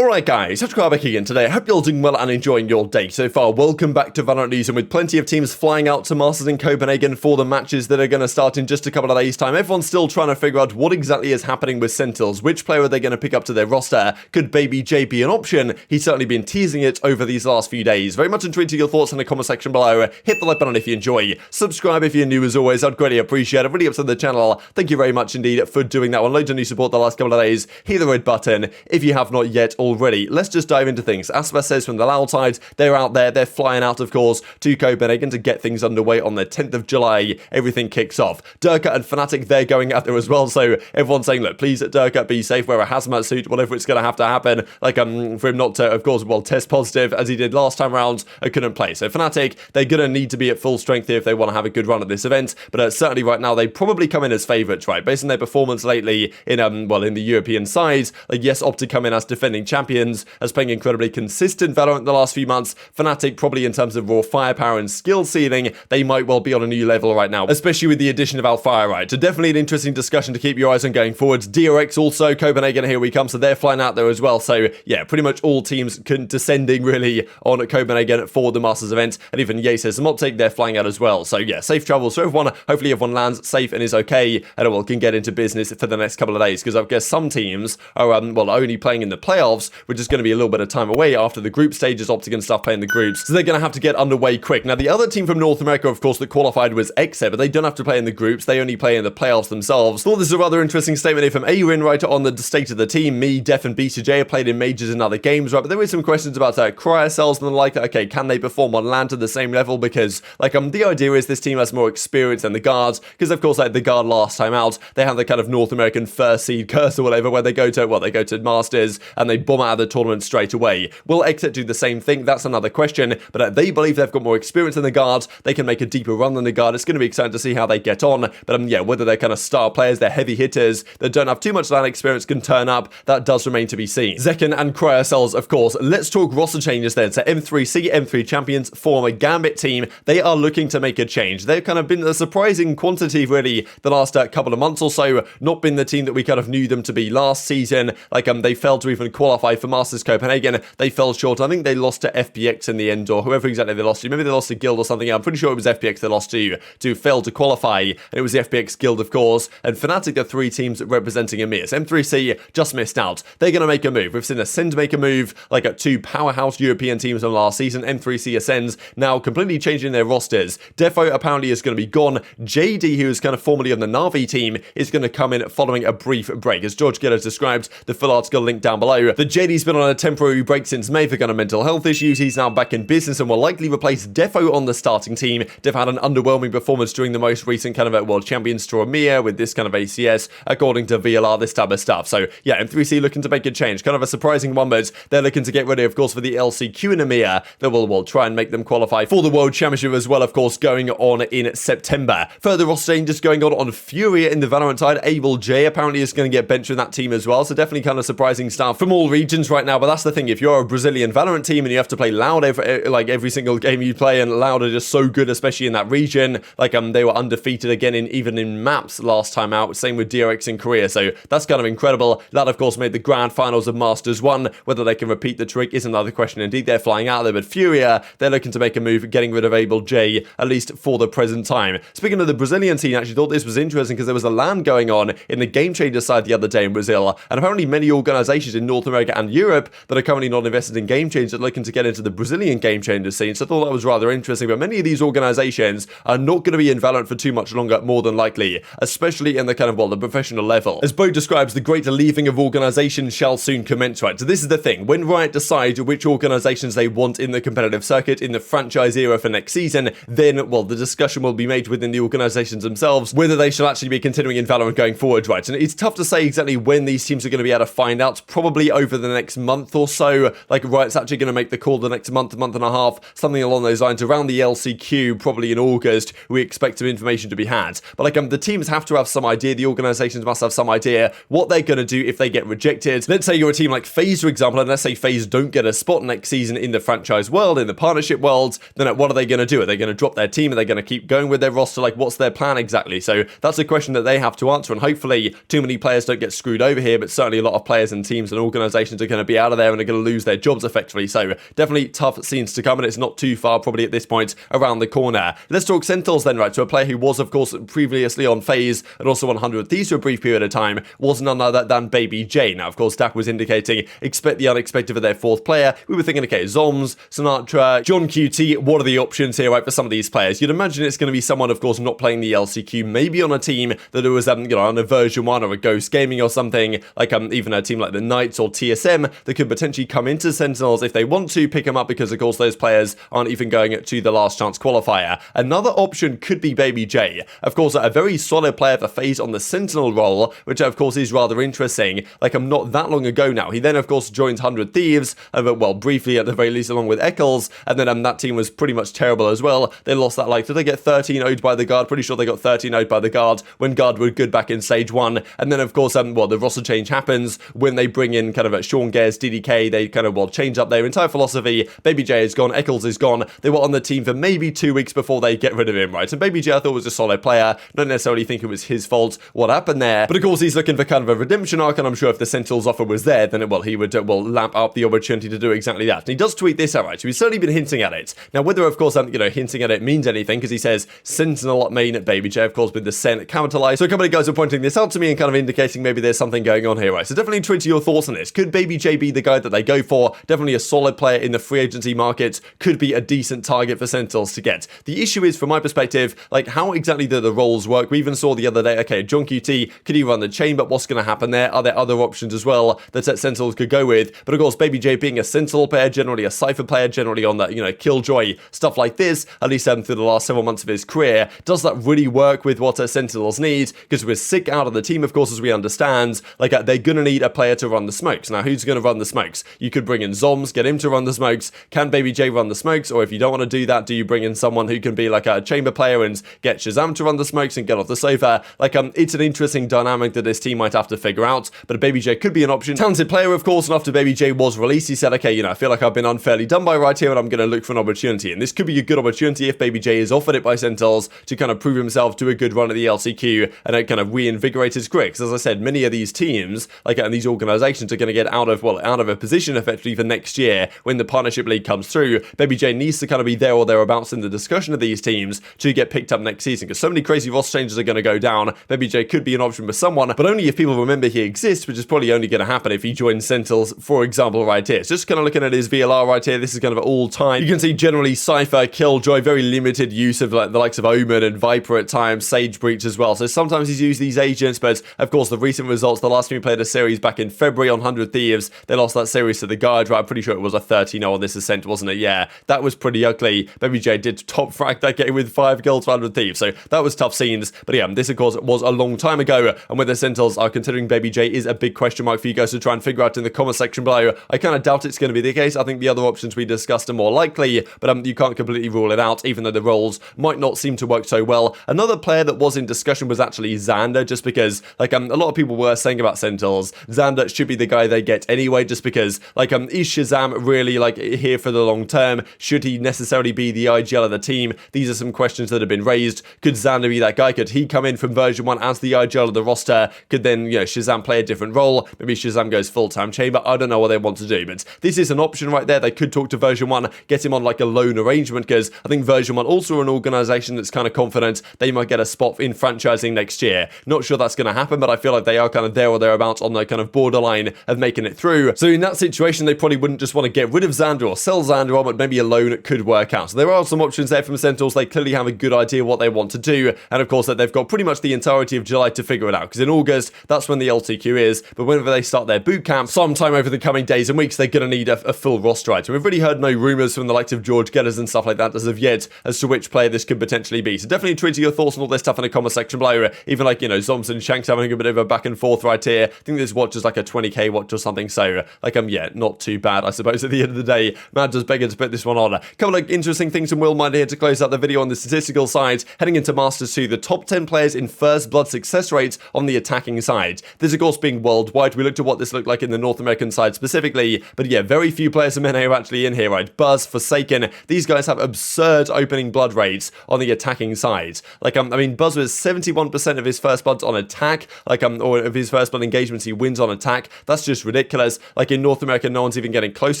Alright guys, TacticalRab back again today. I hope you're all doing well and enjoying your day so far. Welcome back to Valorant News, and with plenty of teams flying out to Masters in Copenhagen for the matches that are going to start in just a couple of days' time. Everyone's still trying to figure out what exactly is happening with Sentinels. Which player are they going to pick up to their roster? Could BabyJ be an option? He's certainly been teasing it over these last few days. Very much intrigued to your thoughts in the comment section below. Hit the like button if you enjoy. Subscribe if you're new as always. I'd greatly appreciate it. Really up to the channel. Thank you very much indeed for doing that one. Loads of new support the last couple of days. Hit the red button if you have not yet already. Let's just dive into things. Asuna says from the loud side, they're out there, they're flying out, of course, to Copenhagen to get things underway on the 10th of July. Everything kicks off. Turko and Fnatic, they're going out there as well, so everyone's saying, look, please, Turko, be safe, wear a hazmat suit, whatever it's going to have to happen, like, for him not to, of course, well, test positive, as he did last time around, couldn't play. So Fnatic, they're going to need to be at full strength here if they want to have a good run at this event, but certainly right now, they probably come in as favourites, right? Based on their performance lately in, well, in the European side, like, yes, OpTic come in as defending champions, as playing incredibly consistent Valorant the last few months. Fnatic, probably in terms of raw firepower and skill ceiling, they might well be on a new level right now, especially with the addition of Alfire, right? So definitely an interesting discussion to keep your eyes on going forwards. DRX also, Copenhagen, here we come, so they're flying out there as well. So yeah, pretty much all teams descending really on Copenhagen for the Masters event, and even says some OpTic, they're flying out as well. So yeah, safe travels for everyone. Hopefully everyone lands safe and is okay, and well, can get into business for the next couple of days, because I guess some teams are well, only playing in the playoffs, which is going to be a little bit of time away after the group stages, OpTic and stuff playing the groups, so they're going to have to get underway quick. Now, the other team from North America, of course, that qualified was XZ, but they don't have to play in the groups, they only play in the playoffs themselves. Thought this is a rather interesting statement here from Aaron, right, on the state of the team. Me, Dephh, and BabyJ have played in majors and other games, right, but there were some questions about cryo-cells and the like. Okay, can they perform on land to the same level? Because, like, the idea is this team has more experience than the guards, because, of course, like, the guard last time out, they have the kind of North American first seed curse or whatever, where they go to, well, they go to Masters, and they bomb out of the tournament straight away. Will XZ do the same thing? That's another question, but they believe they've got more experience than the guards. They can make a deeper run than the guard. It's going to be exciting to see how they get on, but yeah, whether they're kind of star players, they're heavy hitters that don't have too much land experience can turn up, that does remain to be seen. zyppan and cryo-cells, of course. Let's talk roster changes then. So M3C, M3 champions, former Gambit team, they are looking to make a change. They've kind of been a surprising quantity really the last couple of months or so, not been the team that we kind of knew them to be last season. Like, they failed to even qualify for Masters Copenhagen. They fell short. I think they lost to FPX in the end, or whoever exactly they lost to. Maybe they lost to Guild or something. I'm pretty sure it was FPX they lost to fail to qualify, and it was the FPX Guild, of course, and Fnatic are three teams representing EMEA. M3C just missed out. They're going to make a move. We've seen Ascend make a move, like at two powerhouse European teams from last season. M3C Ascends now completely changing their rosters. Dephh apparently is going to be gone. JD, who is kind of formerly on the Na'Vi team, is going to come in following a brief break. As George Gill has described, the full article linked down below. The JD's been on a temporary break since May for kind of mental health issues. He's now back in business and will likely replace Dephh on the starting team. Dephh had an underwhelming performance during the most recent kind of World Champions Tour EMEA with this kind of ACS, according to VLR, this type of stuff. So yeah, M3C looking to make a change. Kind of a surprising one, but they're looking to get ready, of course, for the LCQ in EMEA that will try and make them qualify for the World Championship as well, of course, going on in September. Further roster changes going on Furia in the Valorant side. BabyJ apparently is going to get benched in that team as well, so definitely kind of surprising stuff from all regions right now. But that's the thing, if you're a Brazilian Valorant team and you have to play loud every single game you play, and loud are just so good, especially in that region. Like, they were undefeated again even in maps last time out, same with DRX in Korea, so that's kind of incredible. That, of course, made the grand finals of Masters 1. Whether they can repeat the trick is another question. Indeed, they're flying out there, but Furia, they're looking to make a move, getting rid of BabyJ, at least for the present time. Speaking of the Brazilian team, I actually thought this was interesting because there was a LAN going on in the Game Changer side the other day in Brazil, and apparently many organizations in North America and Europe that are currently not invested in Game Changer are looking to get into the Brazilian Game Changer scene, so I thought that was rather interesting. But many of these organizations are not going to be in Valorant for too much longer, more than likely, especially in the kind of, well, the professional level. As Bo describes, the great leaving of organizations shall soon commence, right? So this is the thing, when Riot decide which organizations they want in the competitive circuit in the franchise era for next season, then, well, the discussion will be made within the organizations themselves whether they shall actually be continuing in Valorant going forward, right? And it's tough to say exactly when these teams are going to be able to find out, probably over the next month or so. Like, Riot's actually going to make the call the next month and a half, something along those lines, around the LCQ, probably in August, we expect some information to be had. But like, the teams have to have some idea, the organizations must have some idea what they're going to do if they get rejected. Let's say you're a team like FaZe, for example, and let's say FaZe don't get a spot next season in the franchise world, in the partnership world, then what are they going to do? Are they going to drop their team? Are they going to keep going with their roster? Like, what's their plan exactly? So that's a question that they have to answer, and hopefully too many players don't get screwed over here, but certainly a lot of players and teams and organizations organizations are going to be out of there and are going to lose their jobs effectively. So definitely tough scenes to come, and it's not too far probably at this point around the corner. Let's talk Sentinels then, right? So a player who was, of course, previously on FaZe and also 100 Thieves for a brief period of time was none other than BabyJ. Now, of course, Dephh was indicating expect the unexpected for their fourth player. We were thinking, okay, Zoms, Sinatraa, John QT, what are the options here, right, for some of these players? You'd imagine it's going to be someone, of course, not playing the LCQ, maybe on a team that was, on a version 1 or a Ghost Gaming or something, like even a team like the Knights or TSM that could potentially come into Sentinels if they want to pick them up, because, of course, those players aren't even going to the last chance qualifier. Another option could be BabyJ. Of course, a very solid player for FaZe on the Sentinel role, which, of course, is rather interesting. Like, not that long ago now. He then, of course, joined 100 Thieves, well, briefly at the very least, along with Eccles, and then that team was pretty much terrible as well. They lost that, did they get 13 0'd by the guard? Pretty sure they got 13 0'd by the guard when guard were good back in stage 1. And then, of course, the roster change happens when they bring in kind of Sean Gares, DDK. They kind of, change up their entire philosophy. BabyJ is gone. Eccles is gone. They were on the team for maybe 2 weeks before they get rid of him, right? And BabyJ, I thought, was a solid player. Not necessarily think it was his fault what happened there. But, of course, he's looking for kind of a redemption arc, and I'm sure if the Sentinels offer was there, then, he would, lap up the opportunity to do exactly that. And he does tweet this out, right? So he's certainly been hinting at it. Now, whether, of course, hinting at it means anything, because he says Sentinel main at BabyJ, of course, with the Sen capitalized. So a couple of guys are pointing this out to me and kind of indicating maybe there's something going on here, right? So definitely tweet your thoughts on this. Could BabyJ be the guy that they go for? Definitely a solid player in the free agency market. Could be a decent target for Sentinels to get. The issue is, from my perspective, how exactly do the roles work? We even saw the other day, okay, John QT, could he run the chain? But what's going to happen there? Are there other options as well that Sentinels could go with? But of course, BabyJ being a Sentinel player, generally a Cypher player, generally on that, Killjoy, stuff like this, at least through the last several months of his career, does that really work with what Sentinels need? Because we're sick out of the team, of course, as we understand, they're going to need a player to run the smokes. Now, who's going to run the smokes? You could bring in Zoms, get him to run the smokes. Can BabyJ run the smokes? Or if you don't want to do that, do you bring in someone who can be like a chamber player and get ShahZaM to run the smokes and get off the sofa? It's an interesting dynamic that this team might have to figure out, but a BabyJ could be an option. Talented player, of course, and after BabyJ was released, he said, okay, I feel like I've been unfairly done by right here, and I'm going to look for an opportunity. And this could be a good opportunity if BabyJ is offered it by Sentinels to kind of prove himself, do a good run at the LCQ, and kind of reinvigorate his career. Because as I said, many of these teams, and these organizations are going to get out of a position effectively for next year when the partnership league comes through. BabyJ needs to kind of be there or thereabouts in the discussion of these teams to get picked up next season, because so many crazy roster changes are going to go down. BabyJ could be an option for someone, but only if people remember he exists, which is probably only going to happen if he joins Sentinels, for example, right here. So just kind of looking at his VLR right here, this is kind of all time. You can see generally Cypher, Killjoy, very limited use of the likes of Omen and Viper at times, Sage Breach as well. So sometimes he's used these agents, but of course the recent results, the last time he played a series back in February on 100 Thieves, they lost that series to the Guard, right? I'm pretty sure it was a 30-0 on this ascent, wasn't it? Yeah, that was pretty ugly. BabyJ did top frag that game with 5 kills for 100 Thieves, so that was tough scenes. But yeah, this of course was a long time ago, and whether Sentinels are considering BabyJ is a big question mark for you guys to try and figure out in the comment section below. I kind of doubt it's going to be the case. I think the other options we discussed are more likely, but you can't completely rule it out, even though the roles might not seem to work so well. Another player that was in discussion was actually Xander, just because a lot of people were saying about Sentinels, Xander should be the guy they get anyway, just because is ShahZaM really here for the long term? Should he necessarily be the IGL of the team? These are some questions that have been raised. Could Xander be that guy? Could he come in from version 1 as the IGL of the roster? Could then ShahZaM play a different role? Maybe ShahZaM goes full-time chamber. I don't know what they want to do, but this is an option right there. They could talk to version 1, get him on a loan arrangement, because I think version 1 also an organization that's kind of confident they might get a spot in franchising next year. Not sure that's going to happen, but I feel like they are kind of there or thereabouts on the kind of borderline of making it through. So in that situation, they probably wouldn't just want to get rid of Xander or sell Xander on, but maybe a loan could work out. So there are some options there from Sentinels. They clearly have a good idea what they want to do, and of course that they've got pretty much the entirety of July to figure it out, because in August, that's when the LTQ is, but whenever they start their boot camp, sometime over the coming days and weeks, they're going to need a full roster item. We've really heard no rumours from the likes of George Getters and stuff like that as of yet as to which player this could potentially be. So definitely tweet your thoughts on all this stuff in the comment section below. Even Zoms and Shanks having a bit of a back and forth right here. I think this watch is a 20k watch or something, so yeah, not too bad, I suppose, at the end of the day. Man does beggar to put this one on. A couple of interesting things from Will Mind here to close out the video on the statistical side. Heading into Masters 2, the top 10 players in first blood success rates on the attacking side. This, of course, being worldwide. We looked at what this looked like in the North American side specifically, but yeah, very few players from NA are actually in here, right? Buzz, Forsaken, these guys have absurd opening blood rates on the attacking side. Buzz was 71% of his first bloods on attack, or of his first blood engagements he wins on attack. That's just ridiculous. Like in North America, no one's even getting close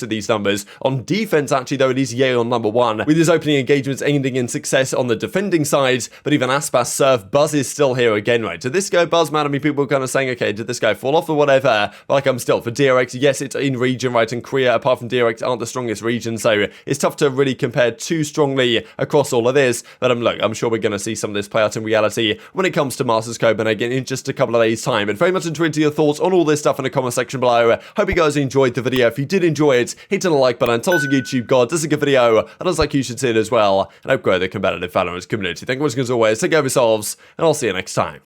to these numbers. On defense, actually, though, it is Ye on number 1, with his opening engagements ending in success on the defending side. But even Aspas Surf, Buzz is still here again, right? Did this guy Buzz, man? I mean, people were kind of saying, okay, did this guy fall off or whatever? But like, I'm still for DRX. Yes, it's in region, right? And Korea, apart from DRX, aren't the strongest region, so it's tough to really compare too strongly across all of this. But look, I'm sure we're going to see some of this play out in reality when it comes to Masters Copenhagen in just a couple of days' time. And very much enjoyed your thoughts on all this stuff in the comment section below. Hope you guys enjoyed the video. If you did enjoy it, hit the like button. Tell us on YouTube, God, this is a good video, and I was like, you should see it as well. And I hope grow the competitive Valorant community. Thank you for watching as always. Take care of yourselves, and I'll see you next time.